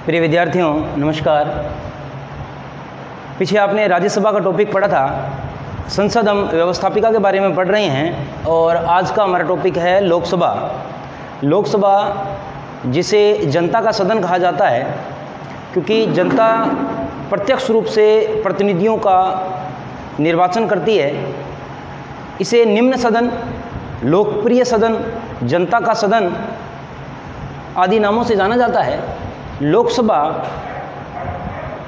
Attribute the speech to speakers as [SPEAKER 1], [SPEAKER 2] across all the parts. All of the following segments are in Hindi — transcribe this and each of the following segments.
[SPEAKER 1] प्रिय विद्यार्थियों नमस्कार। पीछे आपने राज्यसभा का टॉपिक पढ़ा था, संसद हम व्यवस्थापिका के बारे में पढ़ रहे हैं और आज का हमारा टॉपिक है लोकसभा। लोकसभा जिसे जनता का सदन कहा जाता है क्योंकि जनता प्रत्यक्ष रूप से प्रतिनिधियों का निर्वाचन करती है। इसे निम्न सदन, लोकप्रिय सदन, जनता का सदन आदि नामों से जाना जाता है। लोकसभा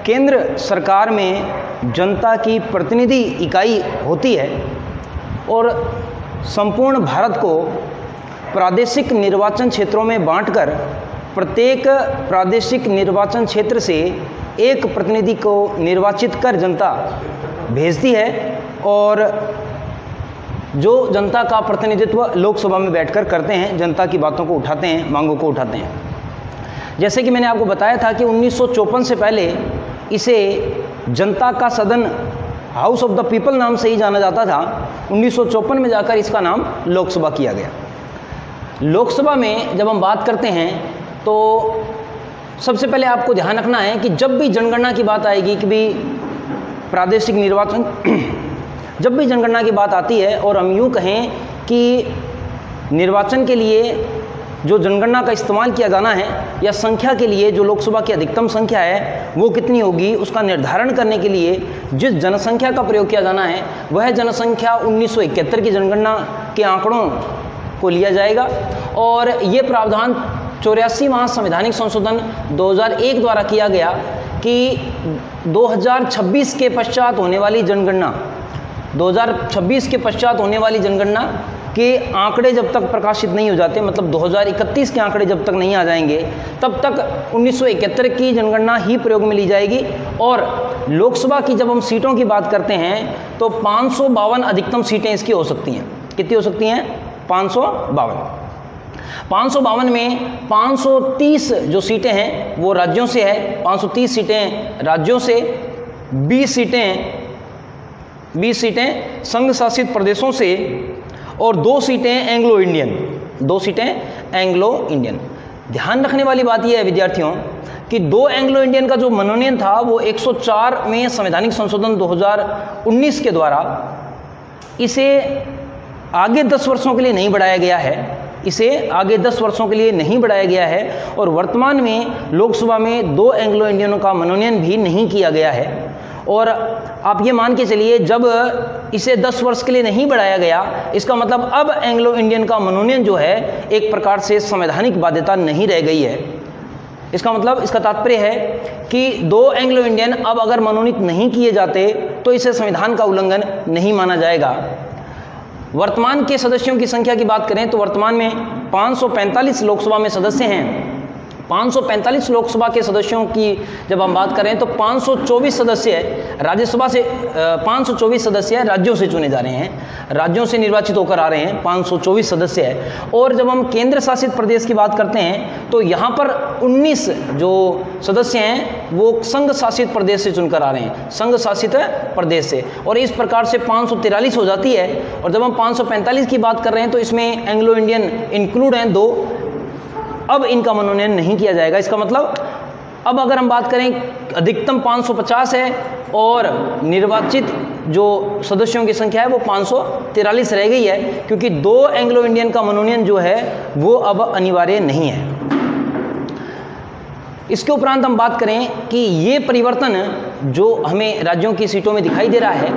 [SPEAKER 1] केंद्र सरकार में जनता की प्रतिनिधि इकाई होती है और संपूर्ण भारत को प्रादेशिक निर्वाचन क्षेत्रों में बांटकर प्रत्येक प्रादेशिक निर्वाचन क्षेत्र से एक प्रतिनिधि को निर्वाचित कर जनता भेजती है और जो जनता का प्रतिनिधित्व लोकसभा में बैठकर करते हैं, जनता की बातों को उठाते हैं, मांगों को उठाते हैं। जैसे कि मैंने आपको बताया था कि 1954 से पहले इसे जनता का सदन, हाउस ऑफ द पीपल नाम से ही जाना जाता था। 1954 में जाकर इसका नाम लोकसभा किया गया। लोकसभा में जब हम बात करते हैं तो सबसे पहले आपको ध्यान रखना है कि जब भी जनगणना की बात आएगी कि भी प्रादेशिक निर्वाचन जब भी जनगणना की बात आती है और हम यूँ कहें कि निर्वाचन के लिए जो जनगणना का इस्तेमाल किया जाना है या संख्या के लिए जो लोकसभा की अधिकतम संख्या है वो कितनी होगी, उसका निर्धारण करने के लिए जिस जनसंख्या का प्रयोग किया जाना है वह जनसंख्या 1971 की जनगणना के आंकड़ों को लिया जाएगा। और ये प्रावधान 84वां संवैधानिक संशोधन 2001 द्वारा किया गया कि 2026 के पश्चात होने वाली जनगणना 2026 के पश्चात होने वाली जनगणना के आंकड़े जब तक प्रकाशित नहीं हो जाते, मतलब 2031 के आंकड़े जब तक नहीं आ जाएंगे, तब तक 1971 की जनगणना ही प्रयोग में ली जाएगी। और लोकसभा की जब हम सीटों की बात करते हैं तो 552 अधिकतम सीटें इसकी हो सकती हैं। कितनी हो सकती हैं? 552 में 530 जो सीटें हैं वो राज्यों से है, 530 सीटें राज्यों से, 20 सीटें संघ शासित प्रदेशों से और 2 सीटें एंग्लो इंडियन। ध्यान रखने वाली बात यह है विद्यार्थियों कि 2 एंग्लो इंडियन का जो मनोनयन था वो 104 में संवैधानिक संशोधन 2019 के द्वारा इसे आगे 10 वर्षों के लिए नहीं बढ़ाया गया है। और वर्तमान में लोकसभा में 2 एंग्लो इंडियनों का मनोनयन भी नहीं किया गया है। और आप ये मान के चलिए जब इसे 10 वर्ष के लिए नहीं बढ़ाया गया, इसका मतलब अब एंग्लो इंडियन का मनोनयन जो है एक प्रकार से संवैधानिक बाध्यता नहीं रह गई है। इसका मतलब, इसका तात्पर्य है कि 2 एंग्लो इंडियन अब अगर मनोनीत नहीं किए जाते तो इसे संविधान का उल्लंघन नहीं माना जाएगा। वर्तमान के सदस्यों की संख्या की बात करें तो वर्तमान में 545 लोकसभा में सदस्य हैं। 545 लोकसभा के सदस्यों की जब हम बात करें तो 524 सदस्य राज्यसभा से 524 सदस्य राज्यों से चुने जा रहे हैं, राज्यों से निर्वाचित होकर आ रहे हैं, 524 सदस्य है। और जब हम केंद्र शासित प्रदेश की बात करते हैं तो यहाँ पर 19 जो सदस्य हैं वो संघ शासित प्रदेश से चुनकर आ रहे हैं, संघ शासित प्रदेश से। और इस प्रकार से 543 हो जाती है। और जब हम 545 की बात कर रहे हैं तो इसमें एंग्लो इंडियन इंक्लूड हैं 2, अब इनका मनोनयन नहीं किया जाएगा। इसका मतलब अब अगर हम बात करें अधिकतम 550 है और निर्वाचित जो सदस्यों की संख्या है वो 543 रह गई है, क्योंकि 2 एंग्लो इंडियन का मनोनयन जो है वो अब अनिवार्य नहीं है। इसके उपरांत हम बात करें कि ये परिवर्तन जो हमें राज्यों की सीटों में दिखाई दे रहा है,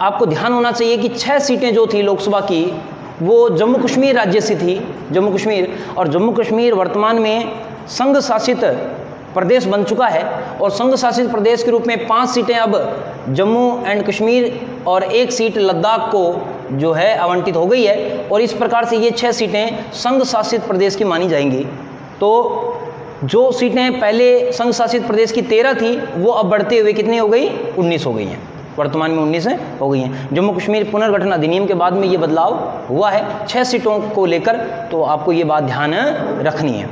[SPEAKER 1] आपको ध्यान होना चाहिए कि 6 सीटें जो थी लोकसभा की वो जम्मू कश्मीर राज्य से थी, जम्मू कश्मीर। और जम्मू कश्मीर वर्तमान में संघ शासित प्रदेश बन चुका है और संघ शासित प्रदेश के रूप में 5 सीटें अब जम्मू एंड कश्मीर और 1 सीट लद्दाख को जो है आवंटित हो गई है। और इस प्रकार से ये 6 सीटें संघ शासित प्रदेश की मानी जाएंगी। तो जो सीटें पहले संघ शासित प्रदेश की 13 थी वो अब बढ़ते हुए कितनी हो गई? 19 हो गई हैं, वर्तमान में 19 हो गई हैं। जम्मू कश्मीर पुनर्गठन अधिनियम के बाद में ये बदलाव हुआ है 6 सीटों को लेकर, तो आपको ये बात ध्यान रखनी है।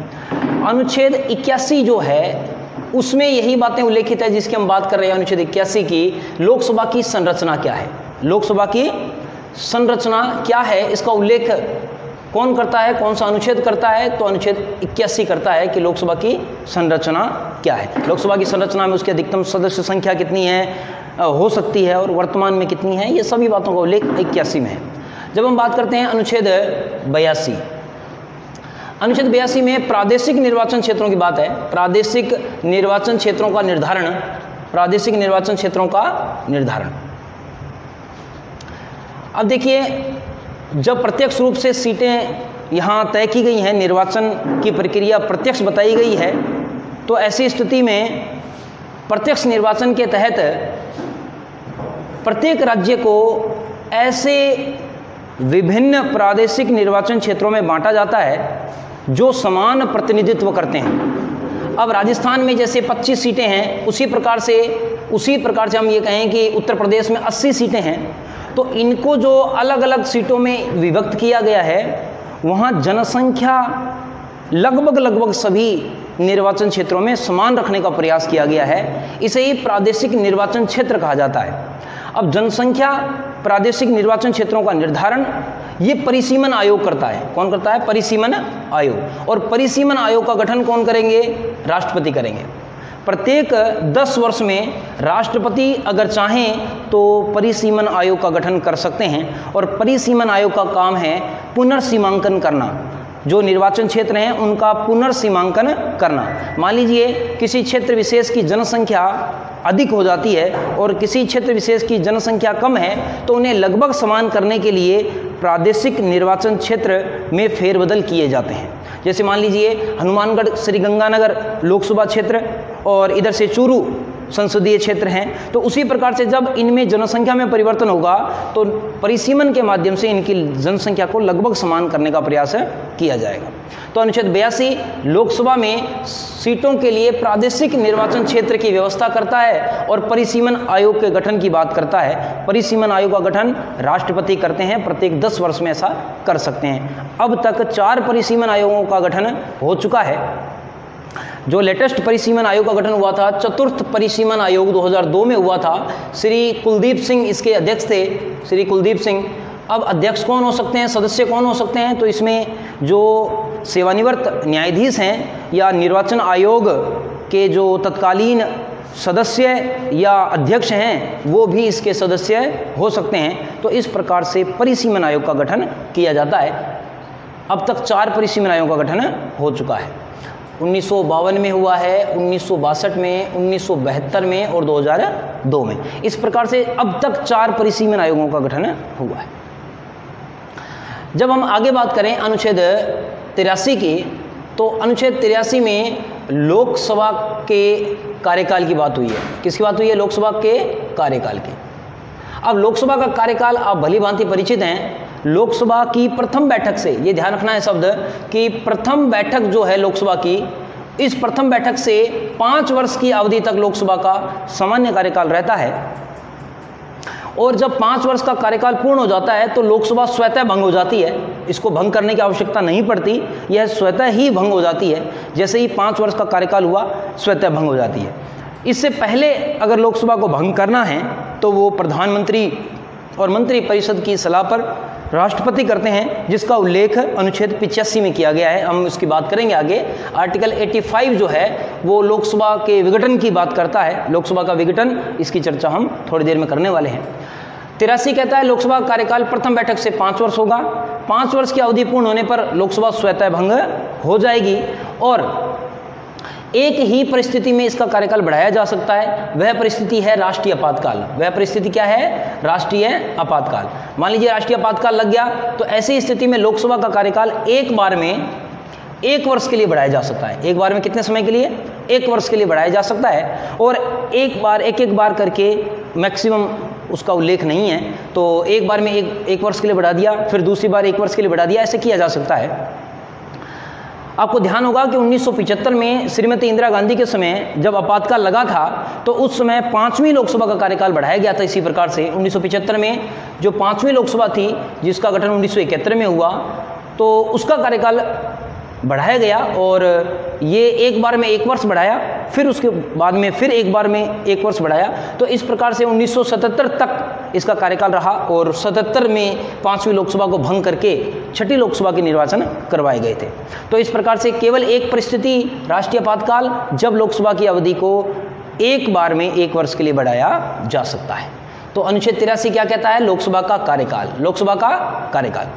[SPEAKER 1] अनुच्छेद 81 जो है उसमें यही बातें उल्लेखित है जिसकी हम बात कर रहे हैं। अनुच्छेद 81 की लोकसभा की संरचना क्या है, लोकसभा की संरचना क्या है, इसका उल्लेख कौन करता है, कौन सा अनुच्छेद करता है? तो अनुच्छेद 81 करता है कि लोकसभा की संरचना क्या है, लोकसभा की संरचना में उसकी अधिकतम सदस्य संख्या कितनी है, हो सकती है और वर्तमान में कितनी है, ये सभी बातों का उल्लेख 81 में है। जब हम बात करते हैं अनुच्छेद 82, अनुच्छेद 82 में प्रादेशिक निर्वाचन क्षेत्रों की बात है। प्रादेशिक निर्वाचन क्षेत्रों का निर्धारण, प्रादेशिक निर्वाचन क्षेत्रों का निर्धारण। अब देखिए, जब प्रत्यक्ष रूप से सीटें यहाँ तय की गई हैं, निर्वाचन की प्रक्रिया प्रत्यक्ष बताई गई है, तो ऐसी स्थिति में प्रत्यक्ष निर्वाचन के तहत प्रत्येक राज्य को ऐसे विभिन्न प्रादेशिक निर्वाचन क्षेत्रों में बांटा जाता है जो समान प्रतिनिधित्व करते हैं। अब राजस्थान में जैसे 25 सीटें हैं, उसी प्रकार से हम ये कहें कि उत्तर प्रदेश में 80 सीटें हैं, तो इनको जो अलग अलग सीटों में विभक्त किया गया है, वहाँ जनसंख्या लगभग सभी निर्वाचन क्षेत्रों में समान रखने का प्रयास किया गया है। इसे ही प्रादेशिक निर्वाचन क्षेत्र कहा जाता है। अब जनसंख्या प्रादेशिक निर्वाचन क्षेत्रों का निर्धारण ये परिसीमन आयोग करता है। कौन करता है? परिसीमन आयोग। और परिसीमन आयोग का गठन कौन करेंगे? राष्ट्रपति करेंगे। प्रत्येक 10 वर्ष में राष्ट्रपति अगर चाहें तो परिसीमन आयोग का गठन कर सकते हैं, और परिसीमन आयोग का काम है पुनर्सीमांकन करना, जो निर्वाचन क्षेत्र हैं उनका पुनर्सीमांकन करना। मान लीजिए किसी क्षेत्र विशेष की जनसंख्या अधिक हो जाती है और किसी क्षेत्र विशेष की जनसंख्या कम है, तो उन्हें लगभग समान करने के लिए प्रादेशिक निर्वाचन क्षेत्र में फेरबदल किए जाते हैं। जैसे मान लीजिए हनुमानगढ़ श्रीगंगानगर लोकसभा क्षेत्र और इधर से चूरू संसदीय क्षेत्र हैं, तो उसी प्रकार से जब इनमें जनसंख्या में परिवर्तन होगा तो परिसीमन के माध्यम से इनकी जनसंख्या को लगभग समान करने का प्रयास किया जाएगा। तो अनुच्छेद 82 लोकसभा में सीटों के लिए प्रादेशिक निर्वाचन क्षेत्र की व्यवस्था करता है और परिसीमन आयोग के गठन की बात करता है। परिसीमन आयोग का गठन राष्ट्रपति करते हैं, प्रत्येक 10 वर्ष में ऐसा कर सकते हैं। अब तक 4 परिसीमन आयोगों का गठन हो चुका है। जो लेटेस्ट परिसीमन आयोग का गठन हुआ था, चतुर्थ परिसीमन आयोग 2002 में हुआ था। श्री कुलदीप सिंह इसके अध्यक्ष थे, श्री कुलदीप सिंह। अब अध्यक्ष कौन हो सकते हैं, सदस्य कौन हो सकते हैं? तो इसमें जो सेवानिवृत्त न्यायाधीश हैं या निर्वाचन आयोग के जो तत्कालीन सदस्य या अध्यक्ष हैं, वो भी इसके सदस्य हो सकते हैं। तो इस प्रकार से परिसीमन आयोग का गठन किया जाता है। अब तक 4 परिसीमन आयोग का गठन हो चुका है। 1952 में हुआ है, 1962 में, 1972 में और 2002 में। इस प्रकार से अब तक 4 परिसीमन आयोगों का गठन हुआ है। जब हम आगे बात करें अनुच्छेद 83 की, तो अनुच्छेद 83 में लोकसभा के कार्यकाल की बात हुई है। किसकी बात हुई है? लोकसभा के कार्यकाल की। अब लोकसभा का कार्यकाल आप भली भांति परिचित हैं। लोकसभा की प्रथम बैठक से, ये ध्यान रखना है शब्द कि प्रथम बैठक जो है लोकसभा की, इस प्रथम बैठक से 5 वर्ष की अवधि तक लोकसभा का सामान्य कार्यकाल रहता है। और जब 5 वर्ष का कार्यकाल पूर्ण हो जाता है तो लोकसभा स्वतः भंग हो जाती है। इसको भंग करने की आवश्यकता नहीं पड़ती, यह स्वतः ही भंग हो जाती है। जैसे ही 5 वर्ष का कार्यकाल हुआ, स्वतः भंग हो जाती है। इससे पहले अगर लोकसभा को भंग करना है तो वो प्रधानमंत्री और मंत्री परिषद की सलाह पर राष्ट्रपति करते हैं, जिसका उल्लेख अनुच्छेद 85 में किया गया है। हम इसकी बात करेंगे आगे। आर्टिकल 85 जो है वो लोकसभा के विघटन की बात करता है। लोकसभा का विघटन, इसकी चर्चा हम थोड़ी देर में करने वाले हैं। 83 कहता है लोकसभा का कार्यकाल प्रथम बैठक से 5 वर्ष होगा। 5 वर्ष की अवधि पूर्ण होने पर लोकसभा स्वतः भंग हो जाएगी और एक ही परिस्थिति में इसका कार्यकाल बढ़ाया जा सकता है। वह परिस्थिति है राष्ट्रीय आपातकाल। वह परिस्थिति क्या है? राष्ट्रीय आपातकाल। मान लीजिए राष्ट्रीय आपातकाल लग गया, तो ऐसी स्थिति में लोकसभा का कार्यकाल एक बार में 1 वर्ष के लिए बढ़ाया जा सकता है। एक बार में कितने समय के लिए? 1 वर्ष के लिए बढ़ाया जा सकता है। और एक बार करके मैक्सिमम उसका उल्लेख नहीं है, तो एक बार में एक वर्ष के लिए बढ़ा दिया, फिर दूसरी बार 1 वर्ष के लिए बढ़ा दिया, ऐसे किया जा सकता है। आपको ध्यान होगा कि 1975 में श्रीमती इंदिरा गांधी के समय जब आपातकाल लगा था, तो उस समय 5वीं लोकसभा का कार्यकाल बढ़ाया गया था। इसी प्रकार से 1975 में जो 5वीं लोकसभा थी, जिसका गठन 1971 में हुआ, तो उसका कार्यकाल बढ़ाया गया और ये एक बार में 1 वर्ष बढ़ाया, फिर उसके बाद में फिर एक बार में 1 वर्ष बढ़ाया। तो इस प्रकार से 1977 तक इसका कार्यकाल रहा और 77 में 5वीं लोकसभा को भंग करके 6ठी लोकसभा के निर्वाचन करवाए गए थे। तो इस प्रकार से केवल एक परिस्थिति राष्ट्रीय आपातकाल, जब लोकसभा की अवधि को एक बार में 1 वर्ष के लिए बढ़ाया जा सकता है। तो अनुच्छेद 83 क्या कहता है? लोकसभा का कार्यकाल, लोकसभा का कार्यकाल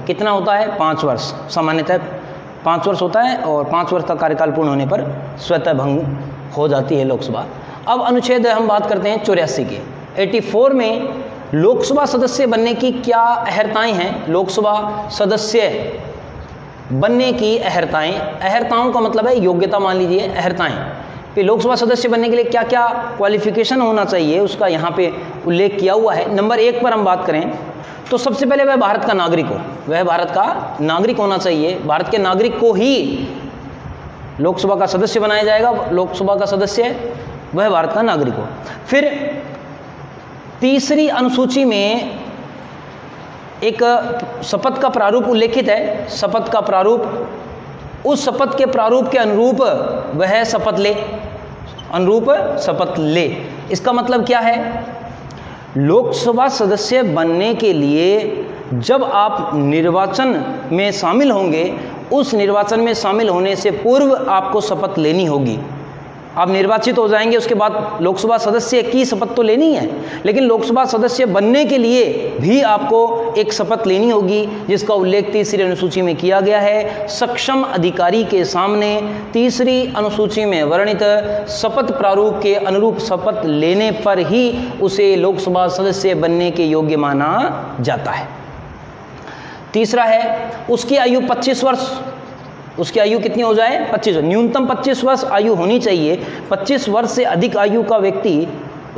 [SPEAKER 1] कितना होता है? 5 वर्ष, सामान्यतः 5 वर्ष होता है और 5 वर्ष का कार्यकाल पूर्ण होने पर स्वतः भंग हो जाती है लोकसभा। अब अनुच्छेद हम बात करते हैं 84 की। 84 में लोकसभा सदस्य बनने की क्या अहर्ताएं हैं? लोकसभा सदस्य बनने की अहर्ताएं, अहर्ताओं का मतलब है योग्यता, मान लीजिए अहर्ताएं। फिर लोकसभा सदस्य बनने के लिए क्या क्या क्वालिफिकेशन होना चाहिए उसका यहाँ पे उल्लेख किया हुआ है। नंबर 1 पर हम बात करें तो सबसे पहले वह भारत का नागरिक हो, वह भारत का नागरिक होना चाहिए। भारत के नागरिक को ही लोकसभा का सदस्य बनाया जाएगा। लोकसभा का सदस्य वह भारत का नागरिक हो। फिर तीसरी अनुसूची में एक शपथ का प्रारूप उल्लेखित है। शपथ का प्रारूप, उस शपथ के प्रारूप के अनुरूप वह शपथ ले, अनुरूप शपथ ले। इसका मतलब क्या है? लोकसभा सदस्य बनने के लिए जब आप निर्वाचन में शामिल होंगे, उस निर्वाचन में शामिल होने से पूर्व आपको शपथ लेनी होगी। आप निर्वाचित हो जाएंगे, उसके बाद लोकसभा सदस्य की शपथ तो लेनी है, लेकिन लोकसभा सदस्य बनने के लिए भी आपको एक शपथ लेनी होगी, जिसका उल्लेख तीसरी अनुसूची में किया गया है। सक्षम अधिकारी के सामने तीसरी अनुसूची में वर्णित शपथ प्रारूप के अनुरूप शपथ लेने पर ही उसे लोकसभा सदस्य बनने के योग्य माना जाता है। तीसरा है उसकी आयु 25 वर्ष। उसकी आयु कितनी हो जाए? 25, न्यूनतम 25 वर्ष आयु होनी चाहिए। 25 वर्ष से अधिक आयु का व्यक्ति,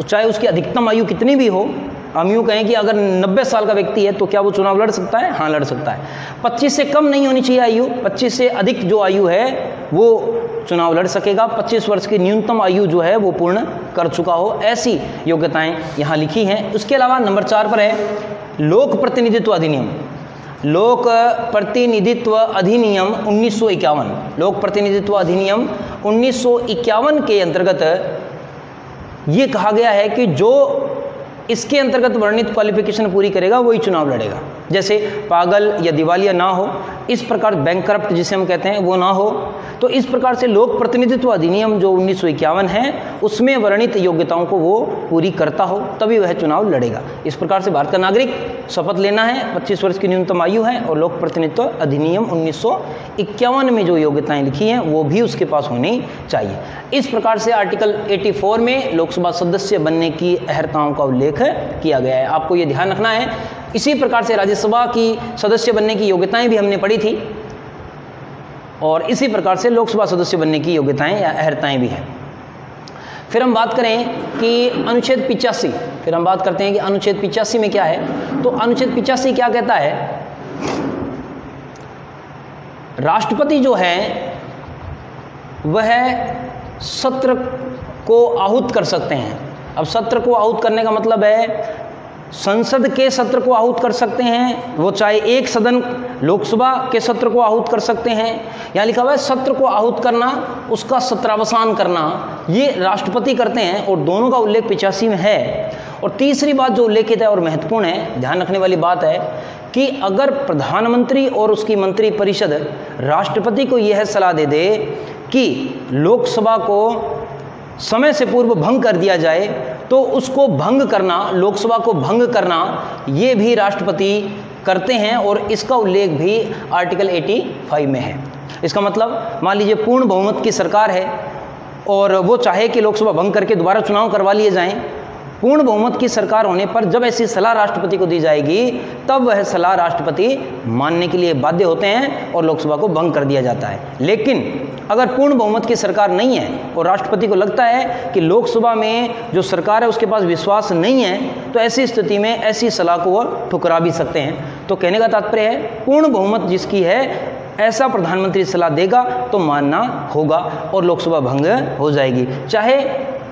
[SPEAKER 1] चाहे उसकी अधिकतम आयु कितनी भी हो, हम यूँ कहें कि अगर 90 साल का व्यक्ति है तो क्या वो चुनाव लड़ सकता है? हाँ, लड़ सकता है। 25 से कम नहीं होनी चाहिए आयु, 25 से अधिक जो आयु है वो चुनाव लड़ सकेगा। 25 वर्ष की न्यूनतम आयु जो है वो पूर्ण कर चुका हो, ऐसी योग्यताएं यहाँ लिखी हैं। उसके अलावा नंबर 4 पर है लोक प्रतिनिधित्व अधिनियम। लोक प्रतिनिधित्व अधिनियम 1951, लोक प्रतिनिधित्व अधिनियम 1951 के अंतर्गत ये कहा गया है कि जो इसके अंतर्गत वर्णित क्वालिफिकेशन पूरी करेगा वही चुनाव लड़ेगा। जैसे पागल या दिवालिया ना हो, इस प्रकार बैंकरप्ट जिसे हम कहते हैं वो ना हो। तो इस प्रकार से लोक प्रतिनिधित्व अधिनियम जो 1951 है उसमें वर्णित योग्यताओं को वो पूरी करता हो, तभी वह चुनाव लड़ेगा। इस प्रकार से भारत का नागरिक, शपथ लेना है, 25 वर्ष की न्यूनतम आयु है और लोक प्रतिनिधित्व अधिनियम 1951 में जो योग्यताएं लिखी हैं वो भी उसके पास होनी चाहिए। इस प्रकार से आर्टिकल 84 में लोकसभा सदस्य बनने की अहर्ताओं का उल्लेख किया गया है। आपको ये ध्यान रखना है। इसी प्रकार से राज्यसभा की सदस्य बनने की योग्यताएं भी हमने पढ़ी थी और इसी प्रकार से लोकसभा सदस्य बनने की योग्यताएं या अहर्ताएं भी हैं। फिर हम बात करें कि अनुच्छेद 85, फिर हम बात करते हैं कि अनुच्छेद 85 में क्या है। तो अनुच्छेद 85 क्या कहता है? राष्ट्रपति जो है वह सत्र को आहूत कर सकते हैं। अब सत्र को आहूत करने का मतलब है संसद के सत्र को आहूत कर सकते हैं, वो चाहे एक सदन लोकसभा के सत्र को आहूत कर सकते हैं। यहाँ लिखा हुआ है सत्र को आहूत करना, उसका सत्रावसान करना, ये राष्ट्रपति करते हैं और दोनों का उल्लेख 85 में है। और तीसरी बात जो उल्लेखित है और महत्वपूर्ण है, ध्यान रखने वाली बात है कि अगर प्रधानमंत्री और उसकी मंत्री परिषद राष्ट्रपति को यह सलाह दे दे कि लोकसभा को समय से पूर्व भंग कर दिया जाए, तो उसको भंग करना, लोकसभा को भंग करना, ये भी राष्ट्रपति करते हैं और इसका उल्लेख भी आर्टिकल 85 में है। इसका मतलब मान लीजिए पूर्ण बहुमत की सरकार है और वो चाहे कि लोकसभा भंग करके दोबारा चुनाव करवा लिए जाएं। पूर्ण बहुमत की सरकार होने पर जब ऐसी सलाह राष्ट्रपति को दी जाएगी तब वह सलाह राष्ट्रपति मानने के लिए बाध्य होते हैं और लोकसभा को भंग कर दिया जाता है। लेकिन अगर पूर्ण बहुमत की सरकार नहीं है और राष्ट्रपति को लगता है कि लोकसभा में जो सरकार है उसके पास विश्वास नहीं है, तो ऐसी स्थिति में ऐसी सलाह को वह ठुकरा भी सकते हैं। तो कहने का तात्पर्य है पूर्ण बहुमत जिसकी है ऐसा प्रधानमंत्री सलाह देगा तो मानना होगा और लोकसभा भंग हो जाएगी, चाहे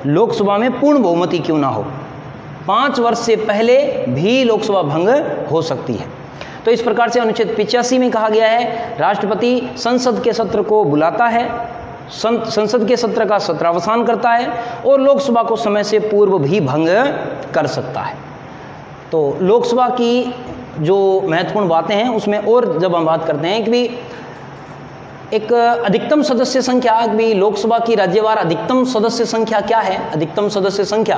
[SPEAKER 1] लोकसभा में पूर्ण बहुमति क्यों ना हो। 5 वर्ष से पहले भी लोकसभा भंग हो सकती है। तो इस प्रकार से अनुच्छेद 85 में कहा गया है राष्ट्रपति संसद के सत्र को बुलाता है संसद के सत्र का सत्रावसान करता है और लोकसभा को समय से पूर्व भी भंग कर सकता है। तो लोकसभा की जो महत्वपूर्ण बातें हैं उसमें और जब हम बात करते हैं कि भी एक अधिकतम सदस्य संख्या, भी लोकसभा की राज्यवार अधिकतम सदस्य संख्या क्या है, अधिकतम सदस्य संख्या,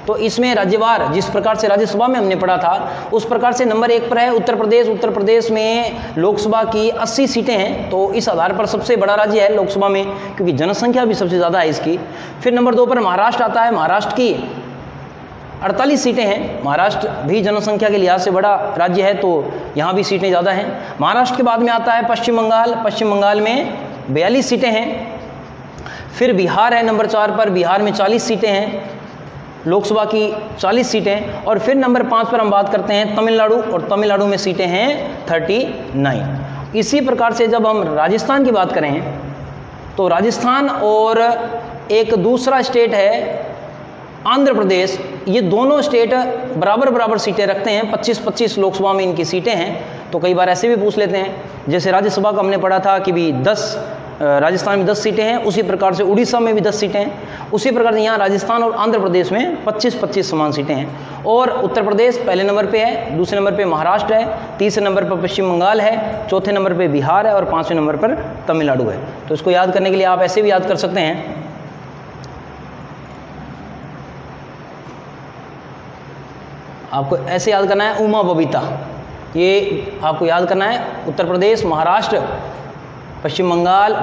[SPEAKER 1] तो इसमें राज्यवार जिस प्रकार से राज्यसभा में हमने पढ़ा था उस प्रकार से नंबर 1 पर है उत्तर प्रदेश। उत्तर प्रदेश में लोकसभा की 80 सीटें हैं, तो इस आधार पर सबसे बड़ा राज्य है लोकसभा में, क्योंकि जनसंख्या भी सबसे ज़्यादा है इसकी। फिर नंबर 2 पर महाराष्ट्र आता है। महाराष्ट्र की 48 सीटें हैं। महाराष्ट्र भी जनसंख्या के लिहाज से बड़ा राज्य है, तो यहाँ भी सीटें ज़्यादा हैं। महाराष्ट्र के बाद में आता है पश्चिम बंगाल। पश्चिम बंगाल में 42 सीटें हैं। फिर बिहार है नंबर 4 पर। बिहार में 40 सीटें हैं, लोकसभा की 40 सीटें। और फिर नंबर 5 पर हम बात करते हैं तमिलनाडु, और तमिलनाडु में सीटें हैं 39। इसी प्रकार से जब हम राजस्थान की बात करें तो राजस्थान और एक दूसरा स्टेट है आंध्र प्रदेश, ये दोनों स्टेट बराबर बराबर सीटें रखते हैं। 25-25 लोकसभा में इनकी सीटें हैं। तो कई बार ऐसे भी पूछ लेते हैं, जैसे राज्यसभा का हमने पढ़ा था कि भी 10 राजस्थान में 10 सीटें हैं, उसी प्रकार से उड़ीसा में भी 10 सीटें हैं। उसी प्रकार से यहाँ राजस्थान और आंध्र प्रदेश में 25-25 समान सीटें हैं। और उत्तर प्रदेश पहले नंबर पे है, दूसरे नंबर पे महाराष्ट्र है, तीसरे नंबर पर पश्चिम बंगाल है, चौथे नंबर पे बिहार है और 5वें नंबर पर तमिलनाडु है। तो इसको याद करने के लिए आप ऐसे भी याद कर सकते हैं, आपको ऐसे याद करना है उमा बबीता, ये आपको याद करना है उत्तर प्रदेश, महाराष्ट्र, पश्चिम बंगाल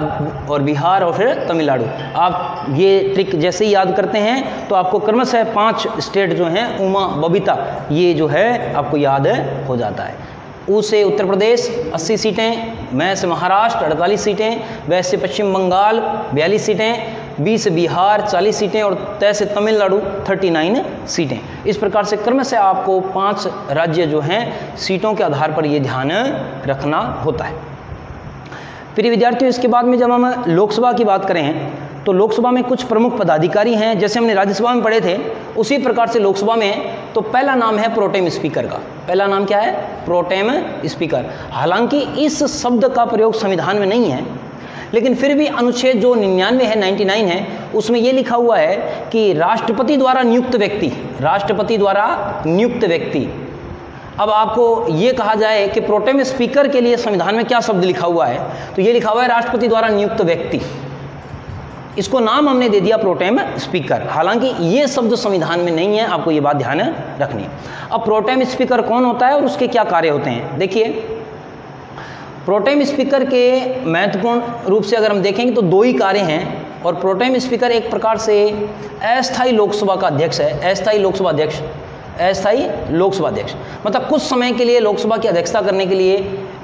[SPEAKER 1] और बिहार और फिर तमिलनाडु। आप ये ट्रिक जैसे ही याद करते हैं तो आपको क्रमशः 5 स्टेट जो हैं उमा बबीता ये जो है आपको याद हो जाता है। ऊ से उत्तर प्रदेश 80 सीटें, मैं से महाराष्ट्र 48 सीटें, वै से पश्चिम बंगाल 42 सीटें, बी से बिहार 40 सीटें और तय से तमिलनाडु 39 सीटें। इस प्रकार से क्रम से आपको 5 राज्य जो हैं सीटों के आधार पर ये ध्यान रखना होता है। प्रिय विद्यार्थियों, इसके बाद में जब हम लोकसभा की बात करें तो लोकसभा में कुछ प्रमुख पदाधिकारी हैं, जैसे हमने राज्यसभा में पढ़े थे उसी प्रकार से लोकसभा में। तो पहला नाम है प्रोटेम स्पीकर का। पहला नाम क्या है? Pro tem speaker. हालांकि इस शब्द का प्रयोग संविधान में नहीं है, लेकिन फिर भी अनुच्छेद जो 99 है, 99 है, उसमें यह लिखा हुआ है कि राष्ट्रपति द्वारा नियुक्त व्यक्ति, राष्ट्रपति द्वारा नियुक्त व्यक्ति। अब आपको ये कहा जाए कि प्रोटेम स्पीकर के लिए संविधान में क्या शब्द लिखा हुआ है, तो ये लिखा हुआ है राष्ट्रपति द्वारा नियुक्त व्यक्ति। इसको नाम हमने दे दिया प्रोटेम स्पीकर, हालांकि ये शब्द संविधान में नहीं है, आपको ये बात ध्यान रखनी है। अब प्रोटेम स्पीकर कौन होता है और उसके क्या कार्य होते हैं? देखिए, प्रोटेम स्पीकर के महत्वपूर्ण रूप से अगर हम देखेंगे तो 2 ही कार्य हैं। और प्रोटेम स्पीकर एक प्रकार से अस्थायी लोकसभा का अध्यक्ष है। अस्थायी लोकसभा अध्यक्ष, अस्थायी लोकसभा अध्यक्ष मतलब कुछ समय के लिए लोकसभा की अध्यक्षता करने के लिए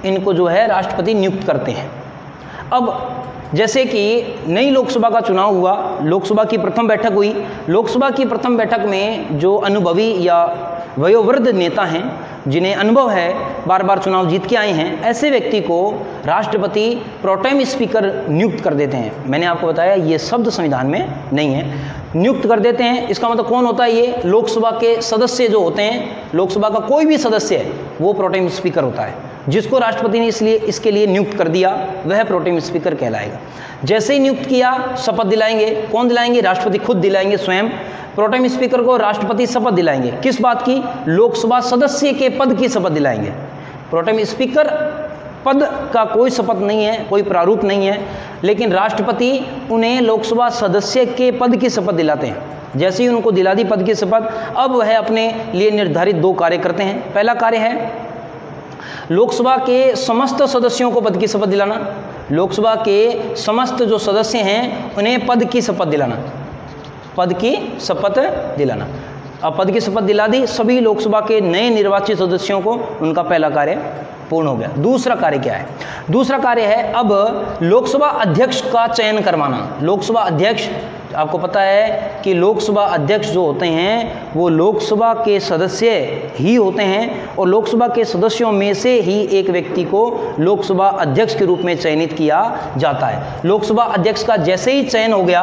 [SPEAKER 1] इनको जो है राष्ट्रपति नियुक्त करते हैं। अब जैसे कि नई लोकसभा का चुनाव हुआ, लोकसभा की प्रथम बैठक हुई। लोकसभा की प्रथम बैठक में जो अनुभवी या वयोवृद्ध नेता हैं, जिन्हें अनुभव है, बार बार चुनाव जीत के आए हैं, ऐसे व्यक्ति को राष्ट्रपति प्रोटेम स्पीकर नियुक्त कर देते हैं। मैंने आपको बताया ये शब्द संविधान में नहीं है, नियुक्त कर देते हैं। इसका मतलब कौन होता है? ये लोकसभा के सदस्य जो होते हैं, लोकसभा का कोई भी सदस्य है वो प्रोटेम स्पीकर होता है। जिसको राष्ट्रपति ने इसके लिए नियुक्त कर दिया वह प्रोटेम स्पीकर कहलाएगा। जैसे ही नियुक्त किया शपथ दिलाएंगे। कौन दिलाएंगे? राष्ट्रपति खुद दिलाएंगे स्वयं। प्रोटेम स्पीकर को राष्ट्रपति शपथ दिलाएंगे। किस बात की? लोकसभा सदस्य के पद की शपथ दिलाएंगे। प्रोटेम स्पीकर पद का कोई शपथ नहीं है, कोई प्रारूप नहीं है, लेकिन राष्ट्रपति उन्हें लोकसभा सदस्य के पद की शपथ दिलाते हैं। जैसे ही उनको दिला दी पद की शपथ, अब वह अपने लिए निर्धारित 2 कार्य करते हैं। पहला कार्य है लोकसभा के समस्त सदस्यों को पद की शपथ दिलाना। लोकसभा के समस्त जो सदस्य हैं उन्हें पद की शपथ दिलाना, पद की शपथ दिलाना। अब पद की शपथ दिला दी सभी लोकसभा के नए निर्वाचित सदस्यों को, उनका पहला कार्य पूर्ण हो गया। दूसरा कार्य क्या है? दूसरा कार्य है अब लोकसभा अध्यक्ष का चयन करवाना। लोकसभा अध्यक्ष, आपको पता है कि लोकसभा अध्यक्ष जो होते हैं वो लोकसभा के सदस्य ही होते हैं, और लोकसभा के सदस्यों में से ही एक व्यक्ति को लोकसभा अध्यक्ष के रूप में चयनित किया जाता है। लोकसभा अध्यक्ष का जैसे ही चयन हो गया,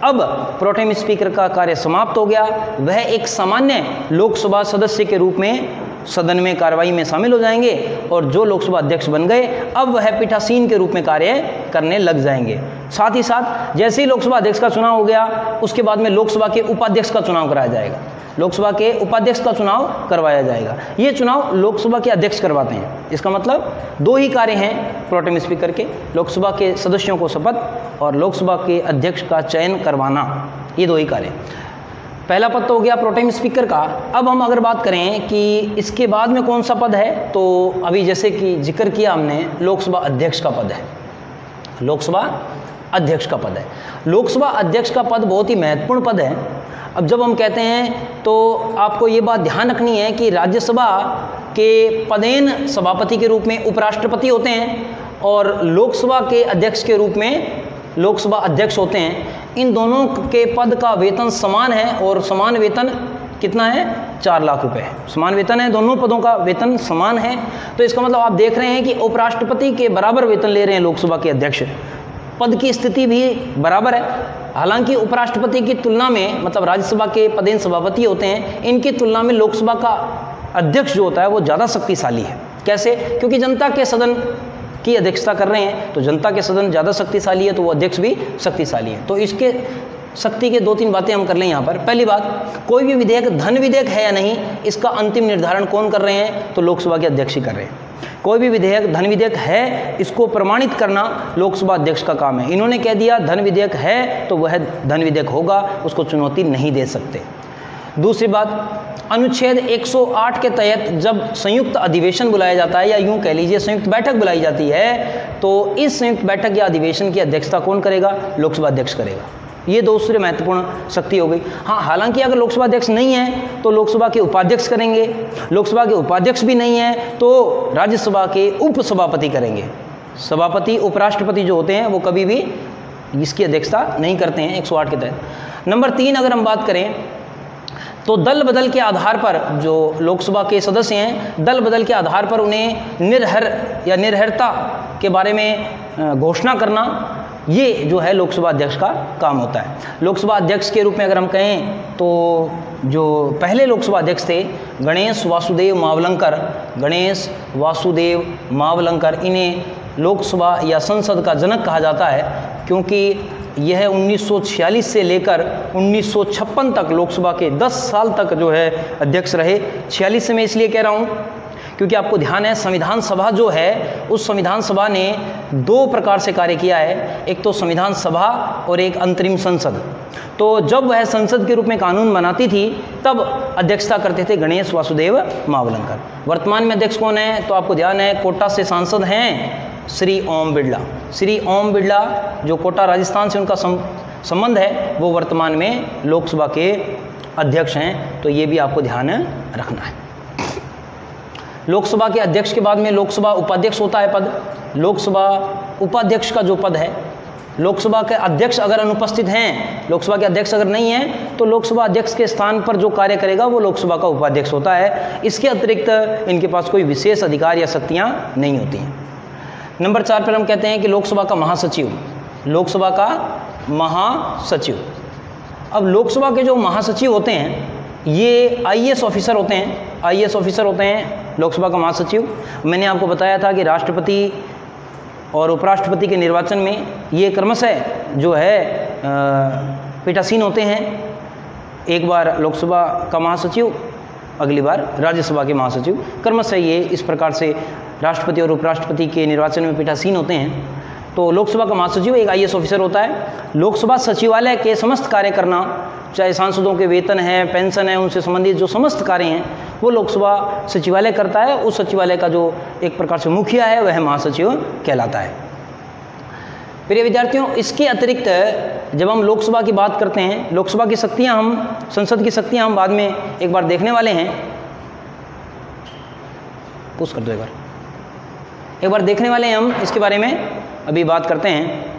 [SPEAKER 1] अब प्रोटेम स्पीकर का कार्य समाप्त हो गया। वह एक सामान्य लोकसभा सदस्य के रूप में सदन में कार्रवाई में शामिल हो जाएंगे और जो लोकसभा अध्यक्ष बन गए अब वह पीठासीन के रूप में कार्य करने लग जाएंगे। साथ ही साथ जैसे ही लोकसभा अध्यक्ष का चुनाव हो गया उसके बाद में लोकसभा के उपाध्यक्ष का चुनाव कराया जाएगा। लोकसभा के उपाध्यक्ष का चुनाव करवाया जाएगा। ये चुनाव लोकसभा के अध्यक्ष करवाते हैं। इसका मतलब दो ही कार्य हैं प्रोटेम स्पीकर के, लोकसभा के सदस्यों को शपथ और लोकसभा के अध्यक्ष का चयन करवाना, ये दो ही कार्य। पहला पद तो हो गया प्रोटेम स्पीकर का। अब हम अगर बात करें कि इसके बाद में कौन सा पद है, तो अभी जैसे कि जिक्र किया हमने, लोकसभा अध्यक्ष का पद है। लोकसभा अध्यक्ष का पद है। लोकसभा अध्यक्ष का पद बहुत ही महत्वपूर्ण पद है। अब जब हम कहते हैं तो आपको ये बात ध्यान रखनी है कि राज्यसभा के पदेन सभापति के रूप में उपराष्ट्रपति होते हैं और लोकसभा के अध्यक्ष के रूप में लोकसभा अध्यक्ष होते हैं। इन दोनों के पद का वेतन समान है और समान वेतन कितना है, 4 लाख रुपए है। समान वेतन है, दोनों पदों का वेतन समान है। तो इसका मतलब आप देख रहे हैं कि उपराष्ट्रपति के बराबर वेतन ले रहे हैं लोकसभा के अध्यक्ष। पद की स्थिति भी बराबर है। हालांकि उपराष्ट्रपति की तुलना में, मतलब राज्यसभा के पदेन सभापति होते हैं, इनकी तुलना में लोकसभा का अध्यक्ष जो होता है वो ज़्यादा शक्तिशाली है। कैसे? क्योंकि जनता के सदन की अध्यक्षता कर रहे हैं, तो जनता के सदन ज़्यादा शक्तिशाली है तो वो अध्यक्ष भी शक्तिशाली है। तो इसके शक्ति के 2-3 बातें हम कर लें यहाँ पर। पहली बात, कोई भी विधेयक धन विधेयक है या नहीं, इसका अंतिम निर्धारण कौन कर रहे हैं, तो लोकसभा के अध्यक्ष ही कर रहे हैं। कोई भी विधेयक धन विधेयक है, इसको प्रमाणित करना लोकसभा अध्यक्ष का काम है। इन्होंने कह दिया धन विधेयक है तो वह धन विधेयक होगा, उसको चुनौती नहीं दे सकते। दूसरी बात, अनुच्छेद 108 के तहत जब संयुक्त अधिवेशन बुलाया जाता है, या यूं कह लीजिए संयुक्त बैठक बुलाई जाती है, तो इस संयुक्त बैठक या अधिवेशन की अध्यक्षता कौन करेगा, लोकसभा अध्यक्ष करेगा। ये दूसरी महत्वपूर्ण शक्ति हो गई। हाँ, हालांकि अगर लोकसभा अध्यक्ष नहीं है तो लोकसभा के उपाध्यक्ष करेंगे, लोकसभा के उपाध्यक्ष भी नहीं है तो राज्यसभा के उपसभापति करेंगे। सभापति उपराष्ट्रपति जो होते हैं वो कभी भी इसकी अध्यक्षता नहीं करते हैं 108 के तहत। नंबर 3 अगर हम बात करें तो दल बदल के आधार पर जो लोकसभा के सदस्य हैं, दल बदल के आधार पर उन्हें निर्हर या निर्हरता के बारे में घोषणा करना, ये जो है लोकसभा अध्यक्ष का काम होता है। लोकसभा अध्यक्ष के रूप में अगर हम कहें तो जो पहले लोकसभा अध्यक्ष थे गणेश वासुदेव मावलंकर, गणेश वासुदेव मावलंकर, इन्हें लोकसभा या संसद का जनक कहा जाता है, क्योंकि यह 1946 से लेकर 1956 तक लोकसभा के 10 साल तक जो है अध्यक्ष रहे। 46 से मैं इसलिए कह रहा हूँ क्योंकि आपको ध्यान है संविधान सभा जो है, उस संविधान सभा ने 2 प्रकार से कार्य किया है, एक तो संविधान सभा और एक अंतरिम संसद। तो जब वह संसद के रूप में कानून बनाती थी तब अध्यक्षता करते थे गणेश वासुदेव मावलंकर। वर्तमान में अध्यक्ष कौन है, तो आपको ध्यान है कोटा से सांसद हैं श्री ओम बिड़ला। श्री ओम बिड़ला जो कोटा राजस्थान से उनका संबंध है, वो वर्तमान में लोकसभा के अध्यक्ष हैं। तो ये भी आपको ध्यान रखना है। लोकसभा के अध्यक्ष के बाद में लोकसभा उपाध्यक्ष होता है पद। लोकसभा उपाध्यक्ष का जो पद है, लोकसभा के अध्यक्ष अगर अनुपस्थित हैं, लोकसभा के अध्यक्ष अगर नहीं हैं, तो लोकसभा अध्यक्ष के स्थान पर जो कार्य करेगा वो लोकसभा का उपाध्यक्ष होता है। इसके अतिरिक्त इनके पास कोई विशेष अधिकार या शक्तियाँ नहीं होती हैं। नंबर 4 पर हम कहते हैं कि लोकसभा का महासचिव। लोकसभा का महासचिव। अब लोकसभा के जो महासचिव होते हैं ये आईएएस ऑफिसर होते हैं। आईएएस ऑफिसर होते हैं लोकसभा का महासचिव। मैंने आपको बताया था कि राष्ट्रपति और उपराष्ट्रपति के निर्वाचन में ये क्रमशः जो है पीठासीन होते हैं। एक बार लोकसभा का महासचिव, अगली बार राज्यसभा के महासचिव। क्रमशः ये इस प्रकार से राष्ट्रपति और उपराष्ट्रपति के निर्वाचन में पीठासीन होते हैं। तो लोकसभा का महासचिव एक आईएएस ऑफिसर होता है। लोकसभा सचिवालय के समस्त कार्य करना, चाहे सांसदों के वेतन है, पेंशन है, उनसे संबंधित जो समस्त कार्य हैं वो लोकसभा सचिवालय करता है। उस सचिवालय का जो एक प्रकार से मुखिया है वह महासचिव कहलाता है। प्रिय विद्यार्थियों, इसके अतिरिक्त जब हम लोकसभा की बात करते हैं, लोकसभा की शक्तियां हम, संसद की शक्तियां हम बाद में एक बार देखने वाले हैं। पुश कर दो एक बार देखने वाले हैं हम, इसके बारे में अभी बात करते हैं।